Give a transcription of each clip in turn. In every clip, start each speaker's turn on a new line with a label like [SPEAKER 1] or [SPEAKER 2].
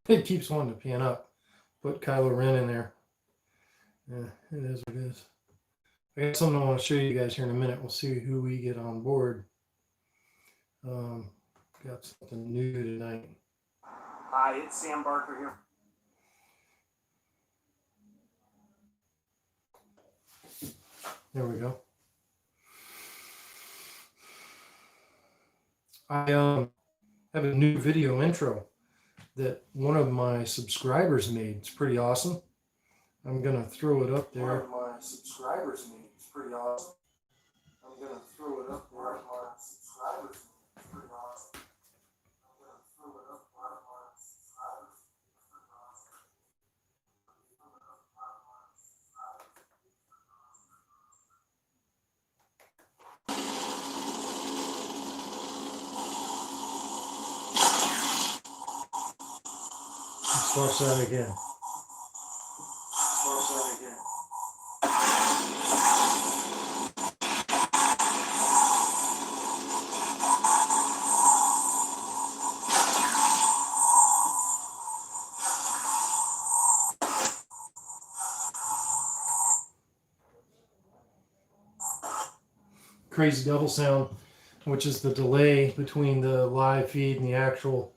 [SPEAKER 1] It keeps wanting to pan up. Put Kylo Ren in there. Yeah, it is what it is. I got something I want to show you guys here in a minute. We'll see who we get on board. Got something new tonight.
[SPEAKER 2] Hi, it's Sam Barker here.
[SPEAKER 1] There we go. I have a new video intro that one of my subscribers made. It's pretty awesome. I'm gonna throw it up there. One of my subscribers made. It's pretty awesome. I'm gonna throw it up there. One of my subscribers made. It's pretty awesome. I'm gonna throw it up. One of my subscribers made. It's pretty awesome. Let's watch that again. Crazy double sound, which is the delay between the live feed and the actual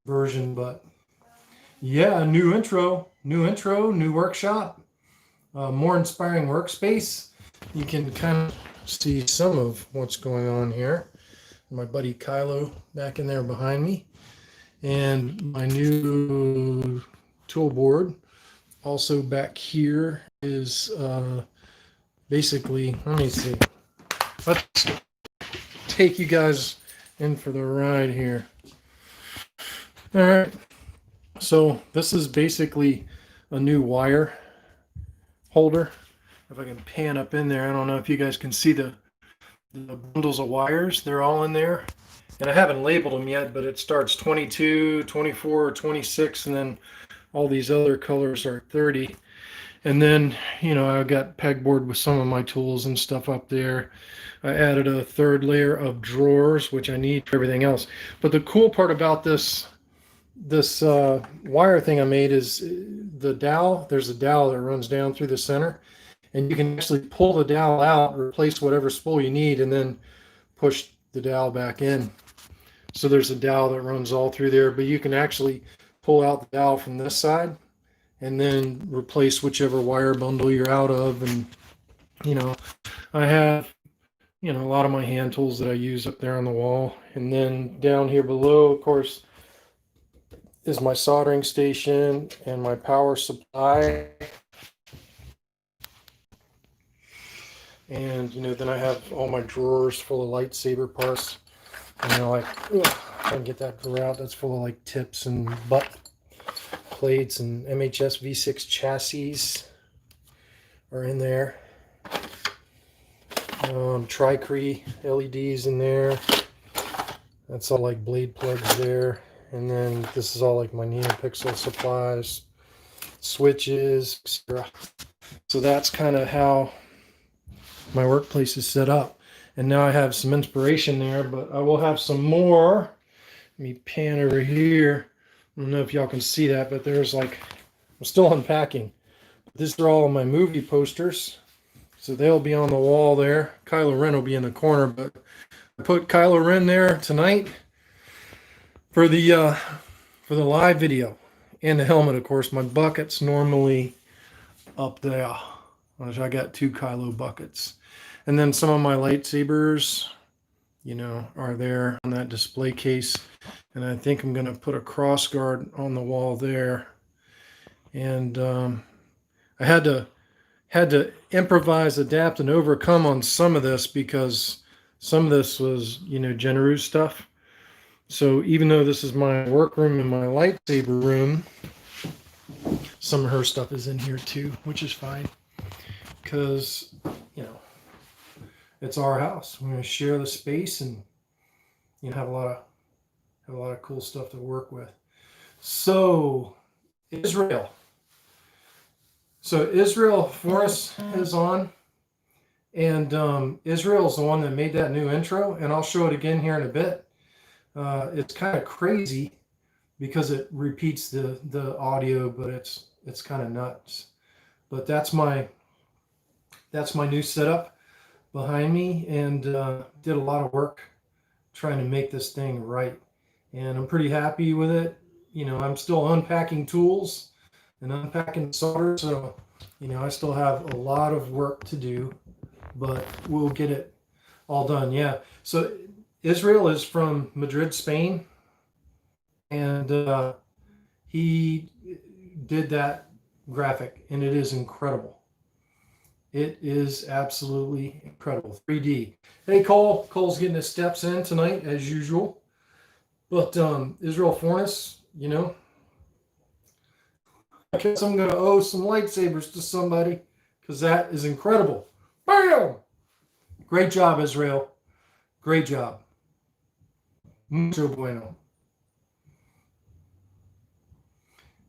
[SPEAKER 1] version. But yeah, new intro, new workshop, more inspiring workspace. You can kind of see some of what's going on here. My buddy Kylo back in there behind me, and my new tool board also back here is basically, let me see. Let's take you guys in for the ride here. All right. So this is basically a new wire holder. If I can pan up in there, I don't know if you guys can see the bundles of wires. They're all in there. And I haven't labeled them yet, but it starts 22, 24, 26, and then all these other colors are 30. And then, you know, I've got pegboard with some of my tools and stuff up there. I added a third layer of drawers, which I need for everything else. But the cool part about this wire thing I made is the dowel. There's a dowel that runs down through the center, and you can actually pull the dowel out, replace whatever spool you need, and then push the dowel back in. So there's a dowel that runs all through there, but you can actually pull out the dowel from this side and then replace whichever wire bundle you're out of. And, you know, I have, you know, a lot of my hand tools that I use up there on the wall. And then down here below, of course, is my soldering station and my power supply. And, you know, then I have all my drawers full of lightsaber parts. You know, like, I can get that drawer out. That's full of like tips and butt plates, and MHS V6 chassis are in there. Tricree LEDs in there. That's all like blade plugs there. And then this is all like my NeoPixel supplies, switches, etc. So that's kind of how my workplace is set up. And now I have some inspiration there, but I will have some more. Let me pan over here. I don't know if y'all can see that, but there's like, I'm still unpacking. These are all of my movie posters. So they'll be on the wall there. Kylo Ren will be in the corner, but I put Kylo Ren there tonight for the live video. And the helmet, of course. My bucket's normally up there. I got 2 Kylo buckets. And then some of my lightsabers, you know, are there on that display case. And I think I'm going to put a cross guard on the wall there. And I had to improvise, adapt, and overcome on some of this because some of this was, you know, Jenru's stuff. So even though this is my workroom and my lightsaber room, some of her stuff is in here too, which is fine because, you know, it's our house. We're going to share the space and, you know, have a lot of cool stuff to work with. So Israel. So Israel for us is on, And Israel's the one that made that new intro, and I'll show it again here in a bit. It's kind of crazy because it repeats the audio, but it's kind of nuts. But that's my new setup behind me, and did a lot of work trying to make this thing right. And I'm pretty happy with it. You know, I'm still unpacking tools and unpacking solder, so you know, I still have a lot of work to do, but we'll get it all done. Yeah. So Israel is from Madrid, Spain, and he did that graphic, and it is incredible. It is absolutely incredible. 3D. Hey, Cole. Cole's getting his steps in tonight, as usual. But Israel Fornes, you know, I guess I'm going to owe some lightsabers to somebody because that is incredible. Bam! Great job, Israel. Great job. Mucho bueno.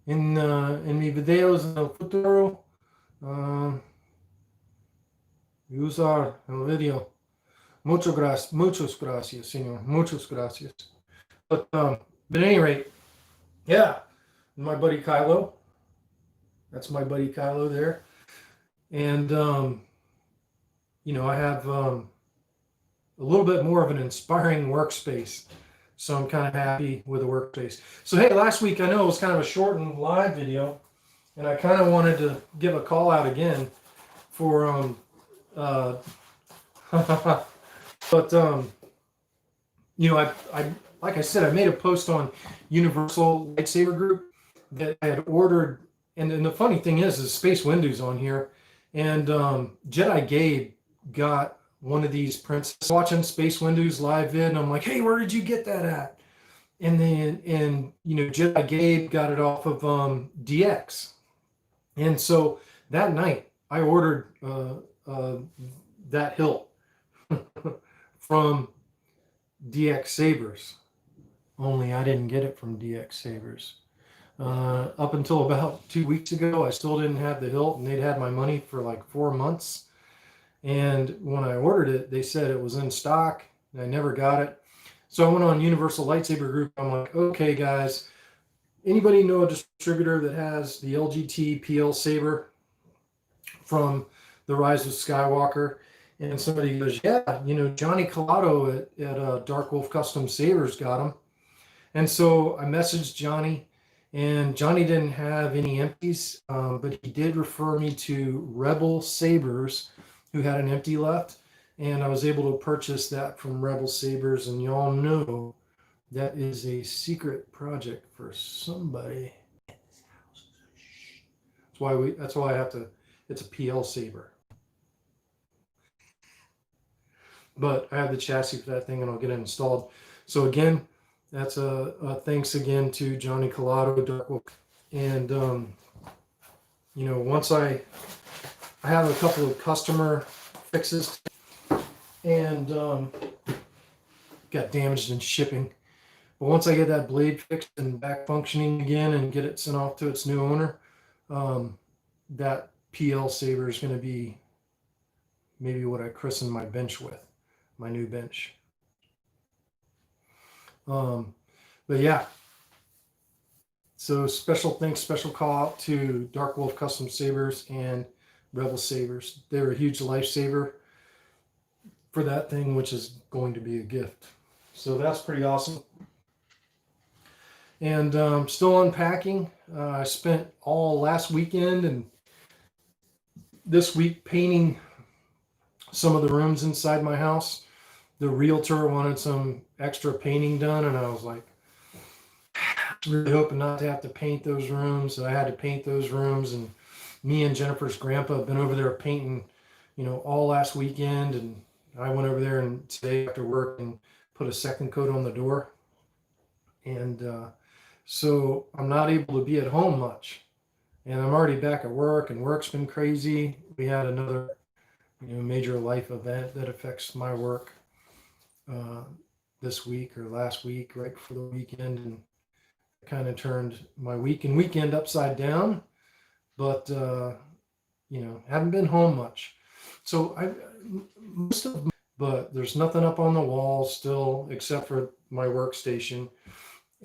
[SPEAKER 1] En mis videos en el futuro, usar el video. Muchas gracias, señor. Muchas gracias. But at any rate, yeah, my buddy Kylo. That's my buddy Kylo there. And, you know, I have a little bit more of an inspiring workspace. So I'm kind of happy with the workspace. So, hey, last week I know it was kind of a shortened live video, and I kind of wanted to give a call out again for, but, you know, I like I said, I made a post on Universal Lightsaber Group that I had ordered. And the funny thing is Space Windows on here. And Jedi Gabe got one of these prints watching Space Windows live vid. And I'm like, hey, where did you get that at? And then, you know, Jedi Gabe got it off of DX. And so that night I ordered that hilt from DX Sabers. Only I didn't get it from DX Sabers. Up until about 2 weeks ago, I still didn't have the hilt, and they'd had my money for like 4 months. And when I ordered it, they said it was in stock, and I never got it. So I went on Universal Lightsaber Group. I'm like, okay, guys, anybody know a distributor that has the LGT PL Saber from The Rise of Skywalker? And somebody goes, yeah, you know, Johnny Collado at Dark Wolf Custom Sabers got them. And so I messaged Johnny, and Johnny didn't have any empties, but he did refer me to Rebel Sabers, who had an empty left. And I was able to purchase that from Rebel Sabers. And y'all know that is a secret project for somebody. That's why I have to, it's a PL Saber. But I have the chassis for that thing, and I'll get it installed. So again, that's a thanks again to Johnny Collado, Dark Wolf. And, you know, once I have a couple of customer fixes, and got damaged in shipping. But once I get that blade fixed and back functioning again and get it sent off to its new owner, that PL Saber is going to be maybe what I christen my bench with, my new bench. But yeah, so special thanks, special call out to Dark Wolf Custom Sabers and Rebel Sabers. They're a huge lifesaver for that thing, which is going to be a gift. So that's pretty awesome. And still unpacking. I spent all last weekend and this week painting some of the rooms inside my house. The realtor wanted some extra painting done, and I was like, really hoping not to have to paint those rooms. So I had to paint those rooms, and me and Jennifer's grandpa have been over there painting, you know, all last weekend, and I went over there and today after work and put a second coat on the door. And so I'm not able to be at home much, and I'm already back at work, and work's been crazy. We had another, you know, major life event that affects my work this week or last week, right before the weekend, and kind of turned my week and weekend upside down. But you know, haven't been home much. So most of, but there's nothing up on the wall still except for my workstation,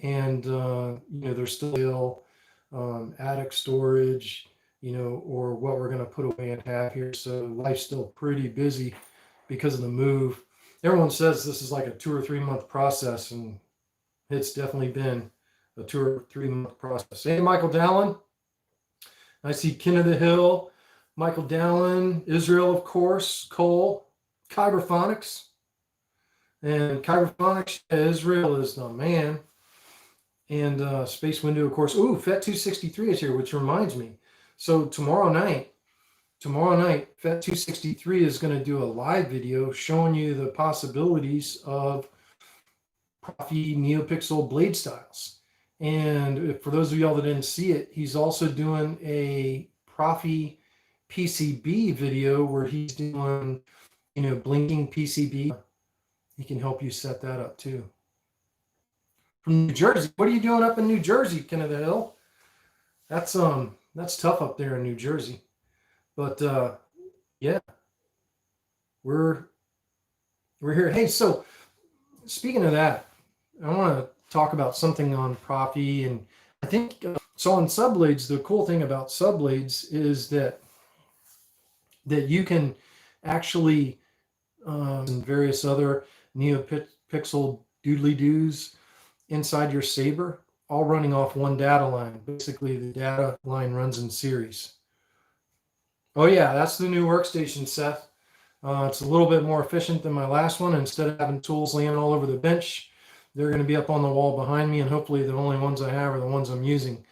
[SPEAKER 1] and there's still attic storage, or what we're going to put away and have here. So life's still pretty busy because of the move. Everyone says this is like a 2 or 3 month process, and it's definitely been a 2 or 3 month process. Hey, Michael Dallin. I see Kin of the Hill, Michael Dallin, Israel, of course, Cole, Kyberphonics. And Kyberphonics, Israel is the man. And Space Window, of course. Ooh, FET263 is here, which reminds me. So tomorrow night, FET263 is going to do a live video showing you the possibilities of Profi NeoPixel blade styles. And for those of y'all that didn't see it, he's also doing a Profi PCB video where he's doing, blinking PCB. He can help you set that up too. From New Jersey, what are you doing up in New Jersey, Ken of the Hill? That's tough up there in New Jersey. But yeah, we're here. Hey, so speaking of that, I want to talk about something on Profi, and I think so on subblades. The cool thing about subblades is that you can actually and various other NeoPixel doodly doos inside your Saber, all running off one data line. Basically, the data line runs in series. Oh yeah, that's the new workstation, Seth. It's a little bit more efficient than my last one. Instead of having tools laying all over the bench, they're going to be up on the wall behind me, and hopefully the only ones I have are the ones I'm using.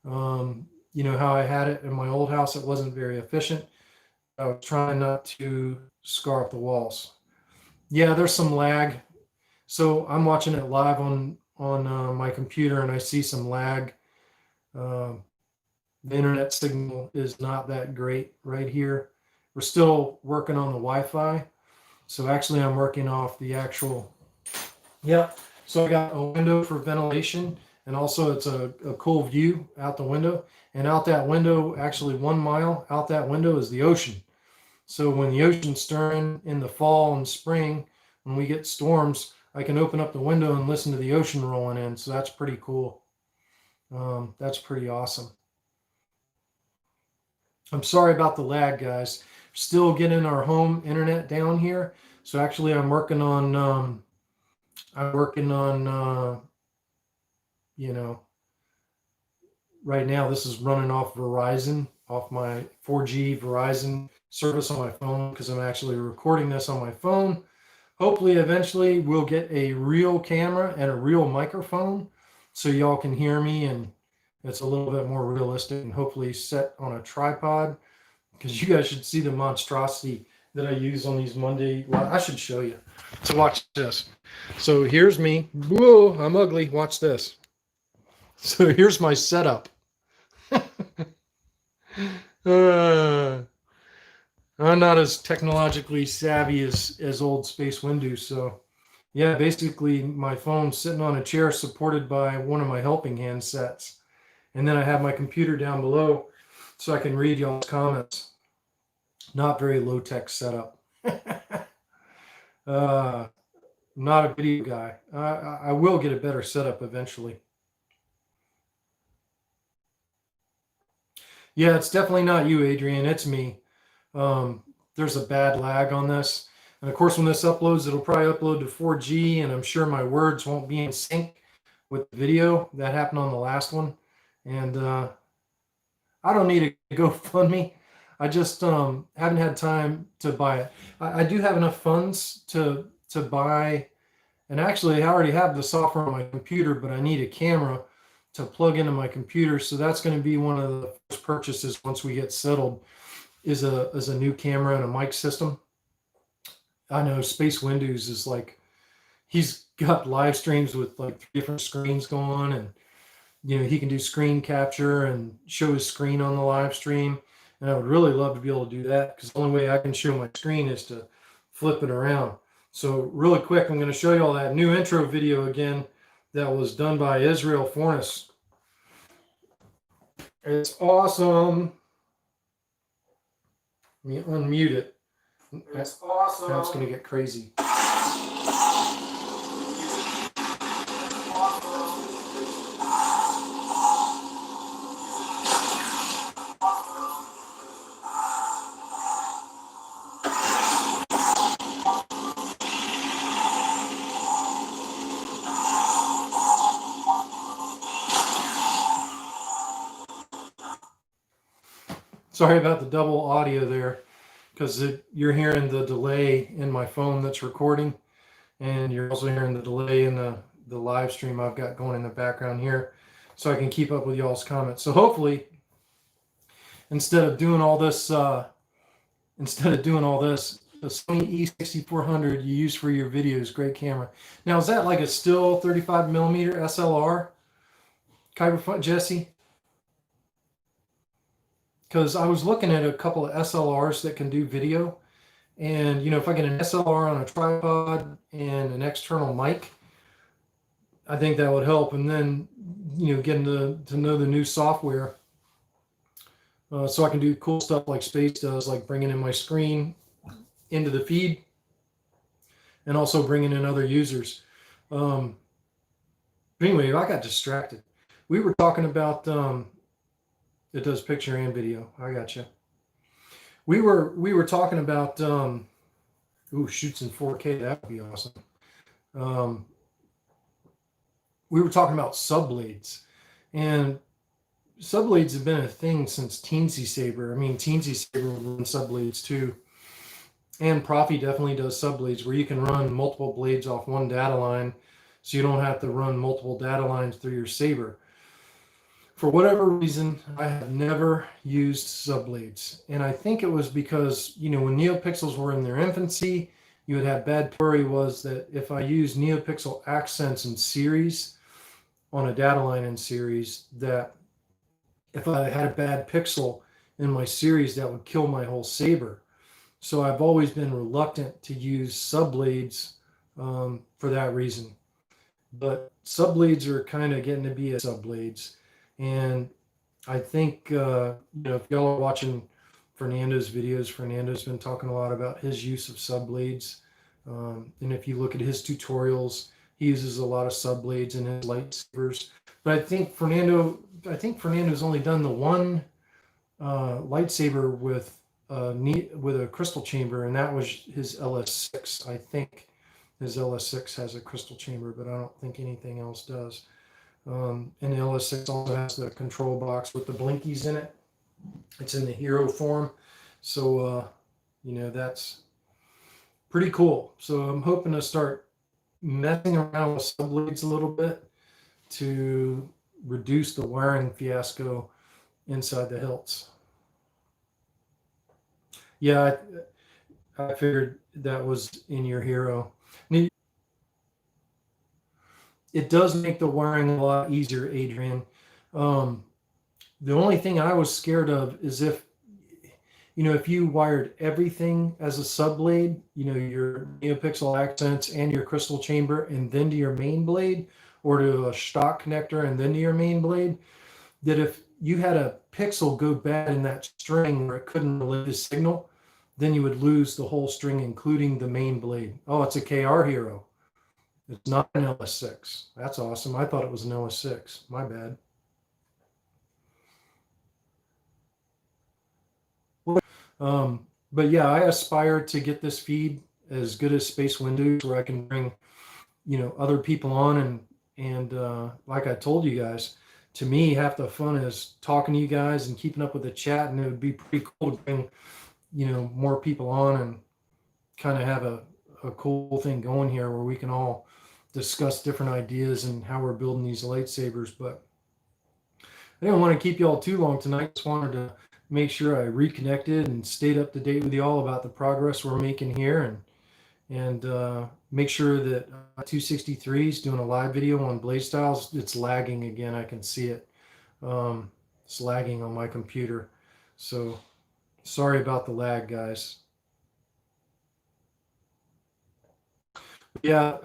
[SPEAKER 1] You know how I had it in my old house, it wasn't very efficient. I was trying not to scar up the walls. Yeah, there's some lag. So I'm watching it live on my computer, and I see some lag. The internet signal is not that great right here. We're still working on the Wi-Fi. So actually I'm working off the actual, yeah. So I got a window for ventilation, and also it's a cool view out the window. And out that window, actually 1 mile out that window is the ocean. So when the ocean's stirring in the fall and spring, when we get storms, I can open up the window and listen to the ocean rolling in. So that's pretty cool. That's pretty awesome. I'm sorry about the lag, guys. Still getting our home internet down here. So actually I'm working on, right now this is running off Verizon, off my 4G Verizon service on my phone, because I'm actually recording this on my phone. Hopefully eventually we'll get a real camera and a real microphone so y'all can hear me, and it's a little bit more realistic, and hopefully set on a tripod, because you guys should see the monstrosity that I use on these Monday. Well, I should show you. So watch this. So here's me. Whoa, I'm ugly. Watch this. So here's my setup. I'm not as technologically savvy as old Space Windows. So yeah, basically my phone's sitting on a chair supported by one of my helping hand sets. And then I have my computer down below so I can read y'all's comments. Not very low-tech setup. Not a video guy. I will get a better setup eventually. Yeah, it's definitely not you, Adrian. It's me. There's a bad lag on this. And of course, when this uploads, it'll probably upload to 4G, and I'm sure my words won't be in sync with the video. That happened on the last one. And I don't need a GoFundMe. I just haven't had time to buy it. I do have enough funds to buy, and actually I already have the software on my computer, but I need a camera to plug into my computer. So that's going to be one of the first purchases once we get settled, is a new camera and a mic system. I know Space Windows is like, he's got live streams with like 3 different screens going, and he can do screen capture and show his screen on the live stream. And I would really love to be able to do that, because the only way I can show my screen is to flip it around. So really quick, I'm going to show you all that new intro video again that was done by Israel Fornes. It's awesome. Let me unmute it.
[SPEAKER 2] It's awesome.
[SPEAKER 1] Now it's going to get crazy. Sorry about the double audio there, because you're hearing the delay in my phone that's recording, and you're also hearing the delay in the live stream I've got going in the background here, so I can keep up with y'all's comments. So hopefully, instead of doing all this, the Sony E6400 you use for your videos, great camera. Now, is that like a still 35 millimeter SLR, Kyberfun Jesse? Because I was looking at a couple of SLRs that can do video, and if I get an SLR on a tripod and an external mic, I think that would help. And then getting to know the new software, so I can do cool stuff like Space does, like bringing in my screen into the feed and also bringing in other users. But anyway, I got distracted. We were talking about it does picture and video. I got you. We were talking about shoots in 4K. That would be awesome. We were talking about subblades, and subblades have been a thing since Teensy Saber. I mean, Teensy Saber would run subblades too, and Profi definitely does subblades where you can run multiple blades off one data line, so you don't have to run multiple data lines through your Saber. For whatever reason, I have never used subblades. And I think it was because, when NeoPixels were in their infancy, you would have bad theory was that if I use NeoPixel accents in series on a data line in series, that if I had a bad pixel in my series, that would kill my whole Saber. So I've always been reluctant to use subblades for that reason. But subblades are kind of getting to be a subblades. And I think, if y'all are watching Fernando's videos, Fernando's been talking a lot about his use of subblades. And if you look at his tutorials, he uses a lot of subblades in his lightsabers. But I think Fernando's only done the one lightsaber with a crystal chamber, and that was his LS6. I think his LS6 has a crystal chamber, but I don't think anything else does. And the LS6 also has the control box with the blinkies in it. It's in the hero form. So, that's pretty cool. So I'm hoping to start messing around with subblades a little bit to reduce the wiring fiasco inside the hilts. Yeah, I figured that was in your hero. It does make the wiring a lot easier, Adrian. The only thing I was scared of is if you wired everything as a subblade, your NeoPixel accents and your crystal chamber, and then to your main blade, or to a stock connector and then to your main blade, that if you had a pixel go bad in that string where it couldn't relay the signal, then you would lose the whole string, including the main blade. Oh, it's a KR hero. It's not an LS6. That's awesome. I thought it was an LS6. My bad. But yeah, I aspire to get this feed as good as Space Windows, where I can bring, other people on. And like I told you guys, to me, half the fun is talking to you guys and keeping up with the chat. And it would be pretty cool to bring, more people on and kind of have a cool thing going here where we can all discuss different ideas and how we're building these lightsabers. But I didn't want to keep y'all too long tonight. Just wanted to make sure I reconnected and stayed up to date with y'all about the progress we're making here, and make sure that 263 is doing a live video on blade styles. It's lagging again. I can see it. It's lagging on my computer. So sorry about the lag, guys. Yeah,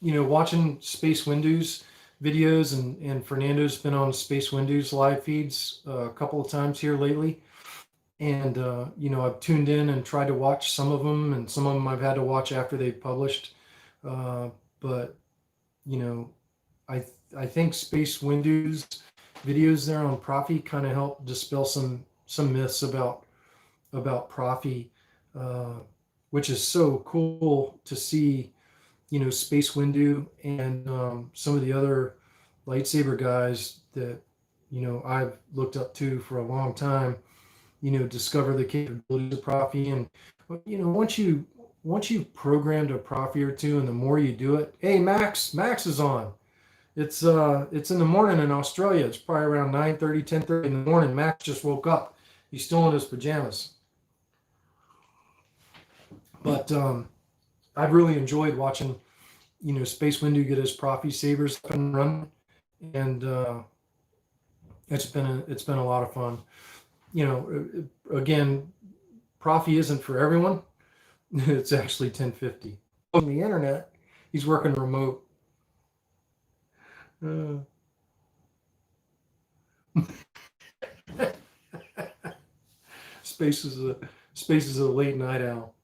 [SPEAKER 1] watching Space Windows videos, and Fernando's been on Space Windows live feeds a couple of times here lately. And you know, I've tuned in and tried to watch some of them, and some of them I've had to watch after they've published. But you know, I I think Space Windu's videos there on Profi kind of help dispel some myths about Profi, uh, which is so cool to see. You know, Space Windu and some of the other lightsaber guys that you know I've looked up to for a long time. You know, discover the capabilities of Profi, and you know, once you programmed a Profi or two, and the more you do it, hey, Max is on. It's in the morning in Australia. It's probably around 9:30, 10:30 in the morning. Max just woke up. He's still in his pajamas. But I've really enjoyed watching, you know, Space Windu get his Profi sabers up and running, and it's been a lot of fun. You know, again, Profi isn't for everyone. It's actually 1050 on the internet. He's working remote. Uh, Space is a Space is a late night owl.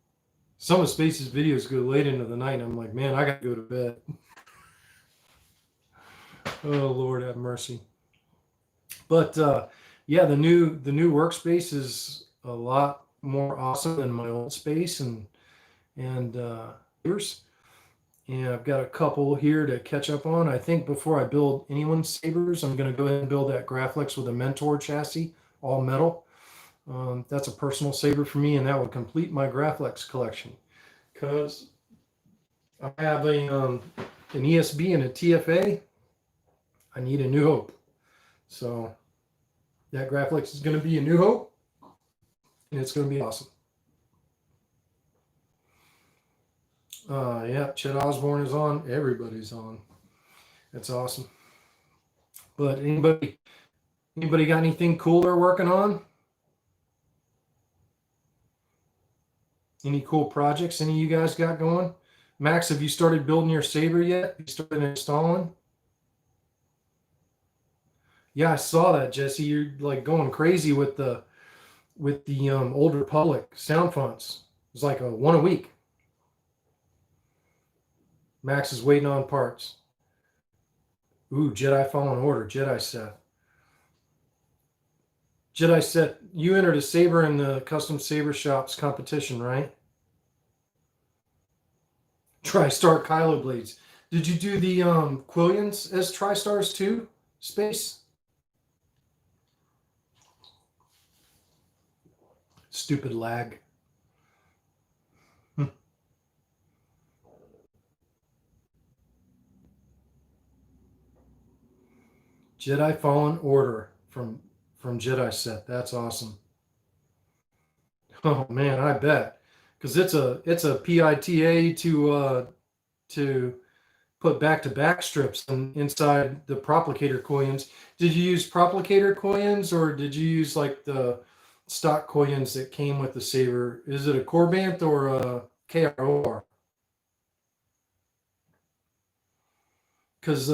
[SPEAKER 1] Some of Space's videos go late into the night, and I'm like, man, I gotta go to bed. Oh Lord, have mercy. But yeah, the new workspace is a lot more awesome than my old space, and yours. And I've got a couple here to catch up on. I think before I build anyone's sabers, I'm going to go ahead and build that Graflex with a Mentor chassis, all metal. That's a personal saber for me, and that would complete my Graflex collection. Because I have an ESB and a TFA. I need a New Hope. So that Graflex is going to be a New Hope, and it's going to be awesome. Yeah, Chet Osborne is on. Everybody's on. That's awesome. But anybody got anything cool they're working on? Any cool projects any of you guys got going? Max, have you started building your saber yet? You started installing? Yeah, I saw that, Jesse. You're like going crazy with the Old Republic sound fonts. It's like a one a week. Max is waiting on parts. Ooh, Jedi Fallen Order, Jedi Seth. Jedi Seth, you entered a saber in the custom saber shops competition, right? TriStar Kylo blades. Did you do the Quillians as TriStars too? Space? Stupid lag. Jedi Fallen Order from Jedi Set. That's awesome. Oh man, I bet, because it's a PITA to put back-to-back strips inside the Proplicator coins. Did you use Proplicator coins, or did you use like the stock coins that came with the saber? Is it a Corbant or a KROR? Because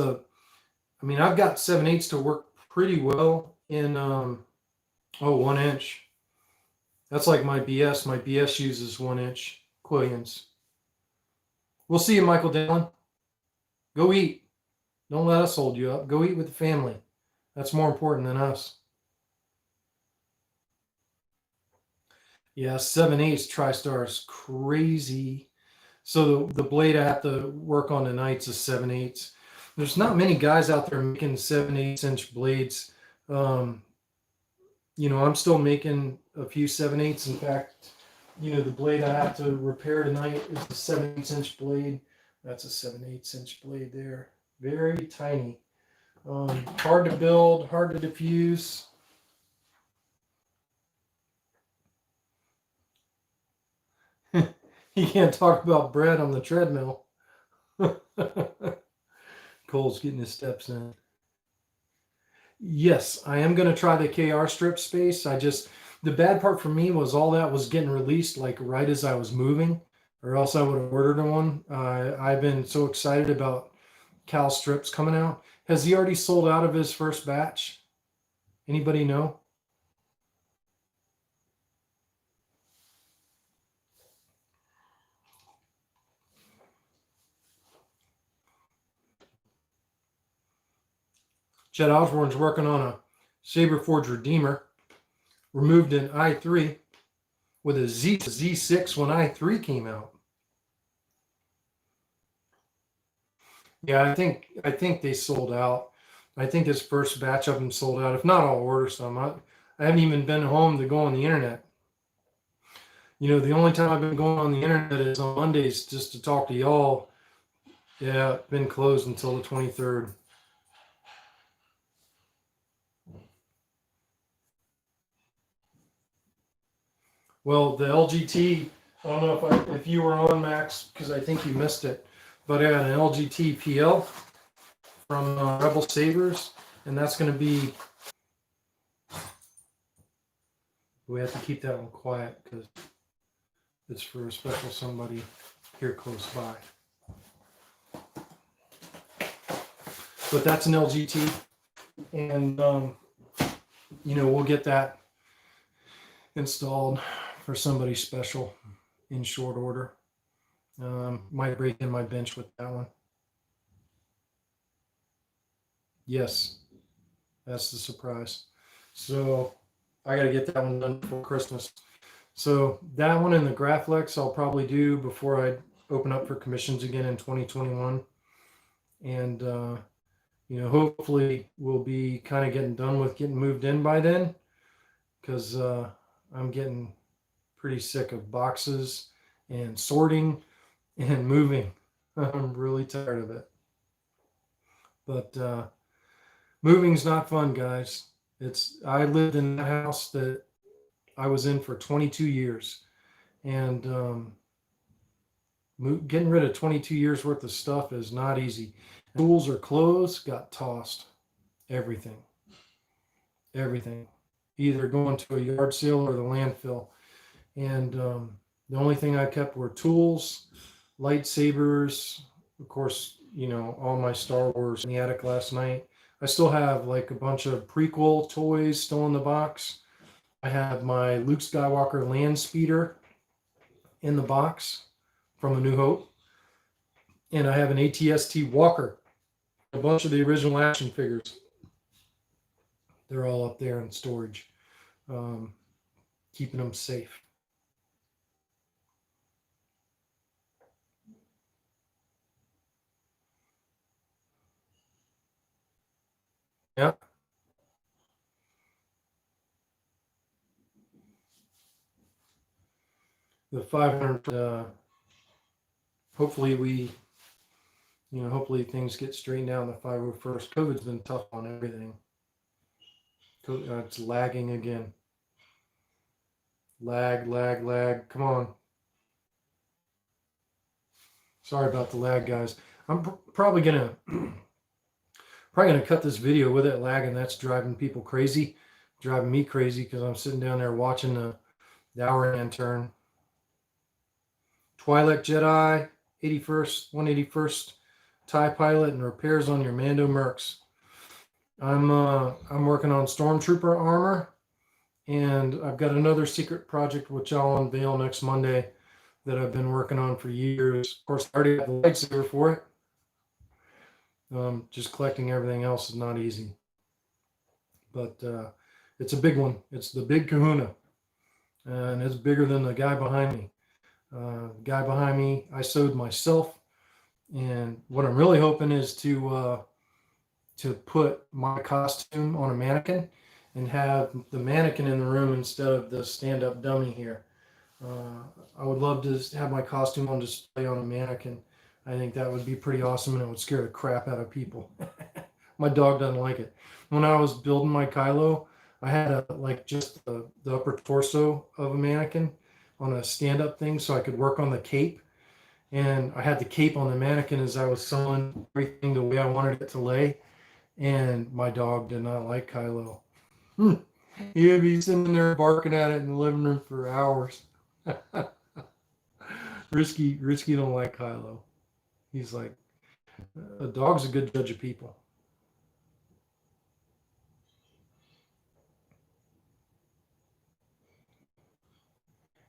[SPEAKER 1] I mean, I've got 7/8 to work pretty well in 1 inch. That's like my BS. My BS uses 1 inch Quillians. We'll see you, Michael Dillon. Go eat. Don't let us hold you up. Go eat with the family. That's more important than us. Yeah, 7/8 TriStar is crazy. So the blade I have to work on tonight is 7/8. There's not many guys out there making 7/8 inch blades. You know, I'm still making a few 7/8. In fact, you know, the blade I have to repair tonight is a 7/8 inch blade. That's a 7/8 inch blade there. Very tiny. Hard to build, hard to diffuse. You can't talk about bread on the treadmill. Cole's getting his steps in. Yes, I am going to try the KR strip space. The bad part for me was all that was getting released like right as I was moving, or else I would have ordered one. I've been so excited about Cal strips coming out. Has he already sold out of his first batch? Anybody know? Chet Osborne's working on a Saberforge Redeemer, removed in i3 with a Z6 when i3 came out. Yeah, I think they sold out. I think his first batch of them sold out. If not, I'll order some. I haven't even been home to go on the internet. You know, the only time I've been going on the internet is on Mondays just to talk to y'all. Yeah, been closed until the 23rd. Well, the LGT, I don't know if you were on, Max, because I think you missed it, but I had an LGT PL from Rebel Sabers, and that's going to be. We have to keep that one quiet because it's for a special somebody here close by. But that's an LGT, and you know, we'll get that installed for somebody special in short order. Might break in my bench with that one. Yes, that's the surprise. So I got to get that one done before Christmas. So that one and the Graflex I'll probably do before I open up for commissions again in 2021. And, you know, hopefully we'll be kind of getting done with getting moved in by then, because I'm getting pretty sick of boxes and sorting and moving. I'm really tired of it. But moving's not fun, guys. I lived in that house that I was in for 22 years, and getting rid of 22 years worth of stuff is not easy. Tools or clothes got tossed. Everything, either going to a yard sale or the landfill. And the only thing I kept were tools, lightsabers, of course, you know, all my Star Wars in the attic last night. I still have like a bunch of prequel toys still in the box. I have my Luke Skywalker land speeder in the box from A New Hope. And I have an ATST Walker, a bunch of the original action figures. They're all up there in storage, keeping them safe. Yeah. The 500, hopefully hopefully things get straightened out in the 501st. COVID's been tough on everything. It's lagging again. Lag. Come on. Sorry about the lag, guys. I'm probably gonna cut this video with it lagging. That's driving people crazy, driving me crazy, because I'm sitting down there watching the hour hand turn. Twi'lek Jedi, 181st TIE Pilot, and repairs on your Mando Mercs. I'm working on Stormtrooper armor, and I've got another secret project which I'll unveil next Monday that I've been working on for years. Of course, I already have the lightsaber for it. Just collecting everything else is not easy. But it's a big one. It's the big kahuna, and it's bigger than the guy behind me. Guy behind me, I sewed myself, and what I'm really hoping is to put my costume on a mannequin and have the mannequin in the room instead of the stand-up dummy here. I would love to have my costume on display on a mannequin. I think that would be pretty awesome, and it would scare the crap out of people. My dog doesn't like it. When I was building my Kylo, I had just the upper torso of a mannequin on a stand-up thing so I could work on the cape. And I had the cape on the mannequin as I was sewing everything the way I wanted it to lay. And my dog did not like Kylo. He'd be sitting there barking at it in the living room for hours. Risky don't like Kylo. He's like, a dog's a good judge of people.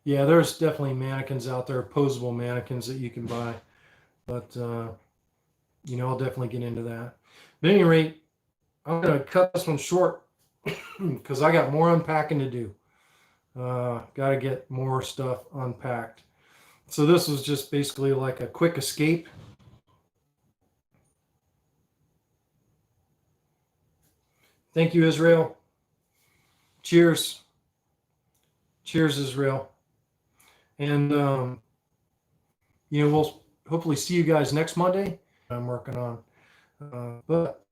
[SPEAKER 1] Yeah, there's definitely mannequins out there, posable mannequins that you can buy. But, I'll definitely get into that. But at any rate, I'm going to cut this one short because I got more unpacking to do. Got to get more stuff unpacked. So this was just basically like a quick escape. Thank you, Israel. Cheers. Cheers, Israel. And, we'll hopefully see you guys next Monday. I'm working on. But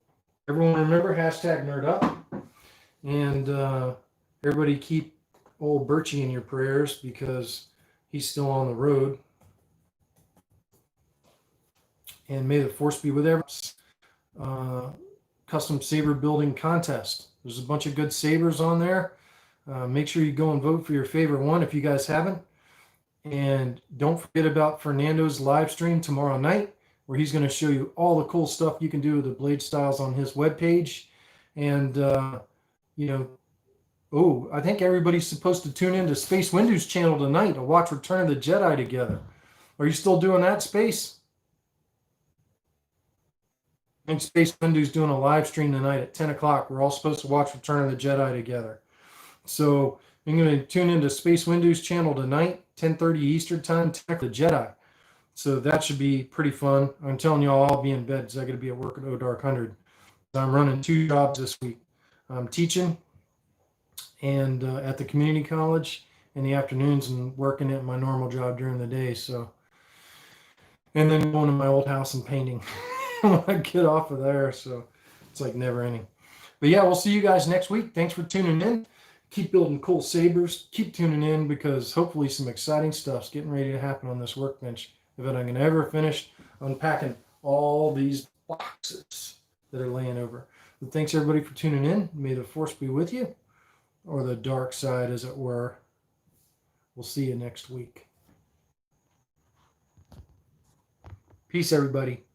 [SPEAKER 1] everyone remember, #NerdUp. And everybody keep old Birchie in your prayers because he's still on the road. And may the force be with everyone. Custom saber building contest. There's a bunch of good sabers on there. Make sure you go and vote for your favorite one if you guys haven't. And don't forget about Fernando's live stream tomorrow night, where he's going to show you all the cool stuff you can do with the blade styles on his webpage. And, I think everybody's supposed to tune into Space Windows channel tonight to watch Return of the Jedi together. Are you still doing that, Space? I think Space Windows doing a live stream tonight at 10 o'clock. We're all supposed to watch Return of the Jedi together. So I'm going to tune into Space Windows channel tonight, 10:30 Eastern time, Attack of the Jedi. So that should be pretty fun. I'm telling you all, I'll be in bed because I got to be at work at Dark 100. I'm running 2 jobs this week. I'm teaching and at the community college in the afternoons and working at my normal job during the day. So, and then going to my old house and painting when I get off of there. So it's like never ending. But yeah, we'll see you guys next week. Thanks for tuning in. Keep building cool sabers. Keep tuning in because hopefully some exciting stuff's getting ready to happen on this workbench if I'm going to ever finish unpacking all these boxes that are laying over. But thanks everybody for tuning in. May the force be with you, or the dark side, as it were. We'll see you next week. Peace, everybody.